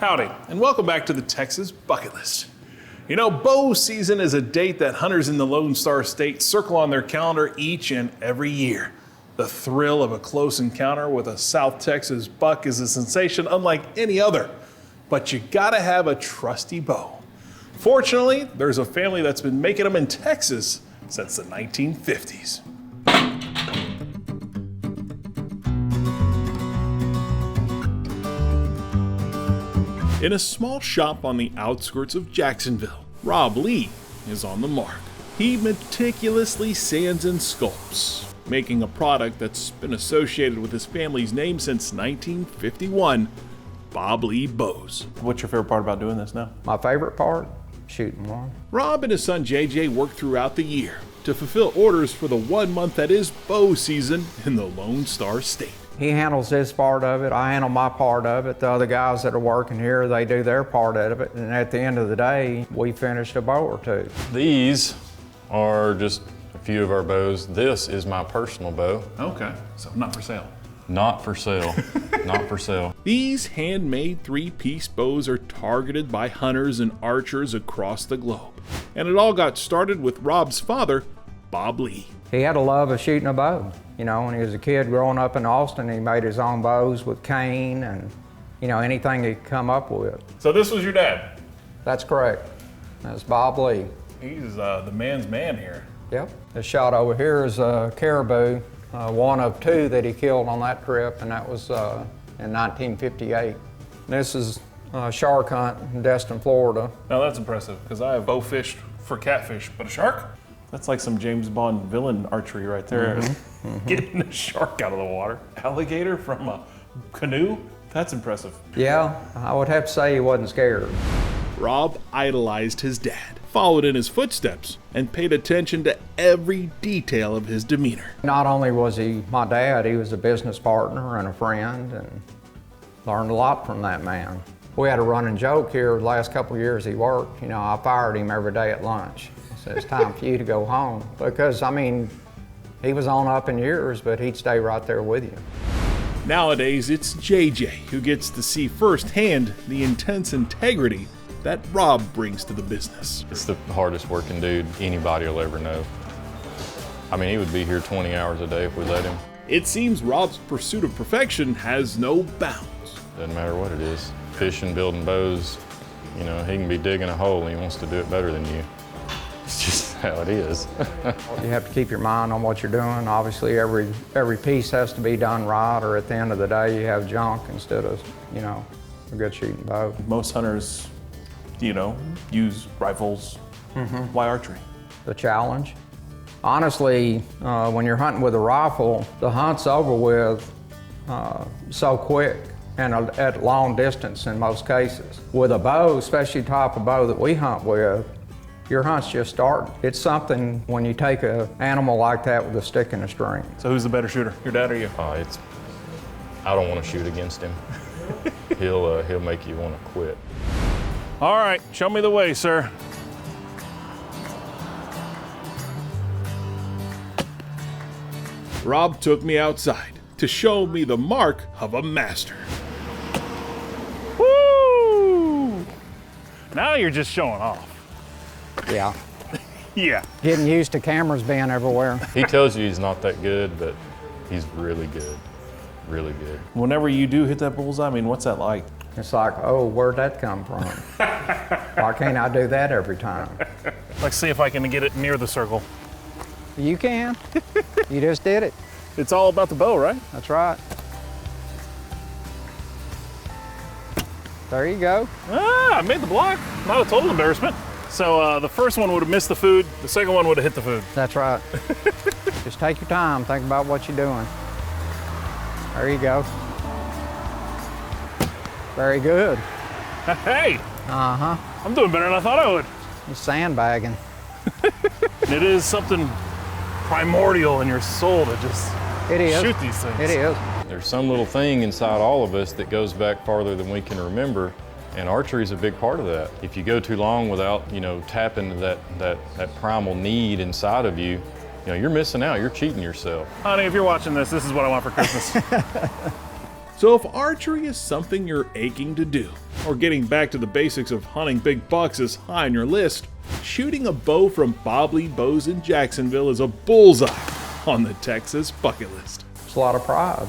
Howdy, and welcome back to the Texas Bucket List. You know, bow season is a date that hunters in the Lone Star State circle on their calendar each and every year. The thrill of a close encounter with a South Texas buck is a sensation unlike any other, but you gotta have a trusty bow. Fortunately, there's a family that's been making them in Texas since the 1950s. In a small shop on the outskirts of Jacksonville, Rob Lee is on the mark. He meticulously sands and sculpts, making a product that's been associated with his family's name since 1951, Bob Lee Bows. What's your favorite part about doing this now? My favorite part? Shooting one. Rob and his son JJ work throughout the year to fulfill orders for the 1 month that is bow season in the Lone Star State. He handles his part of it, I handle my part of it. The other guys that are working here, they do their part of it. And at the end of the day, we finished a bow or two. These are just a few of our bows. This is my personal bow. Okay, so not for sale. Not for sale, not for sale. These handmade 3-piece bows are targeted by hunters and archers across the globe. And it all got started with Rob's father, Bob Lee. He had a love of shooting a bow. You know, when he was a kid growing up in Austin, he made his own bows with cane and, you know, anything he could come up with. So this was your dad? That's correct. That's Bob Lee. He's the man's man here. Yep. This shot over here is a caribou, one of two that he killed on that trip, and that was in 1958. This is a shark hunt in Destin, Florida. Now that's impressive, because I have bow fished for catfish, but a shark? That's like some James Bond villain archery right there. Getting a shark out of the water. Alligator from a canoe? That's impressive. Yeah, I would have to say he wasn't scared. Rob idolized his dad, followed in his footsteps, and paid attention to every detail of his demeanor. Not only was he my dad, he was a business partner and a friend, and learned a lot from that man. We had a running joke here the last couple of years he worked. You know, I fired him every day at lunch. I said, it's time for you to go home. Because, I mean, he was on up in years, but he'd stay right there with you. Nowadays, it's JJ who gets to see firsthand the intense integrity that Rob brings to the business. It's the hardest working dude anybody will ever know. I mean, he would be here 20 hours a day if we let him. It seems Rob's pursuit of perfection has no bounds. Doesn't matter what it is. Fishing, building bows, you know, he can be digging a hole and he wants to do it better than you. It's just how it is. You have to keep your mind on what you're doing. Obviously, every piece has to be done right, or at the end of the day, you have junk instead of, you know, a good shooting bow. Most hunters, you know, use rifles. Why archery? The challenge. Honestly, when you're hunting with a rifle, the hunt's over with so quick and at long distance in most cases. With a bow, especially the type of bow that we hunt with, your hunt's just starting. It's something when you take an animal like that with a stick and a string. So who's the better shooter, your dad or you? I don't want to shoot against him. He'll make you want to quit. All right, show me the way, sir. Rob took me outside to show me the mark of a master. Woo! Now you're just showing off. Yeah. Yeah. Getting used to cameras being everywhere. He tells you he's not that good, but he's really good. Really good. Whenever you do hit that bullseye, I mean, what's that like? It's like, oh, where'd that come from? Why can't I do that every time? Let's see if I can get it near the circle. You can. You just did it. It's all about the bow, right? That's right. There you go. Ah, I made the block. Not a total embarrassment. So the first one would have missed the food. The second one would have hit the food. That's right. Just take your time. Think about what you're doing. There you go. Very good. Hey. Uh-huh. I'm doing better than I thought I would. You're sandbagging. It is something primordial in your soul to just shoot these things. It is. There's some little thing inside all of us that goes back farther than we can remember, and archery is a big part of that. If you go too long without, you know, tapping into that primal need inside of you, you know, you're missing out, you're cheating yourself. Honey, if you're watching this, this is what I want for Christmas. So if archery is something you're aching to do, or getting back to the basics of hunting big bucks is high on your list, shooting a bow from Bob Lee Bows in Jacksonville is a bullseye on the Texas bucket list. It's a lot of pride.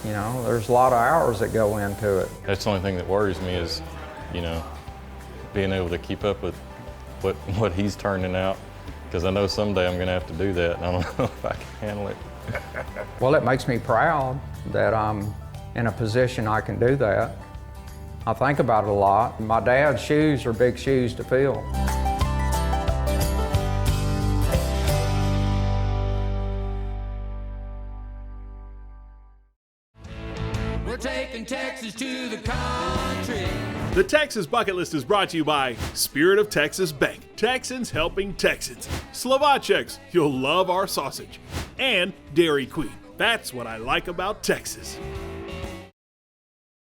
You know, there's a lot of hours that go into it. That's the only thing that worries me is, you know, being able to keep up with what he's turning out, because I know someday I'm going to have to do that, and I don't know if I can handle it. Well, it makes me proud that I'm in a position I can do that. I think about it a lot. My dad's shoes are big shoes to fill. We're taking Texas to the country. The Texas Bucket List is brought to you by Spirit of Texas Bank, Texans helping Texans, Slovaceks, you'll love our sausage, and Dairy Queen. That's what I like about Texas.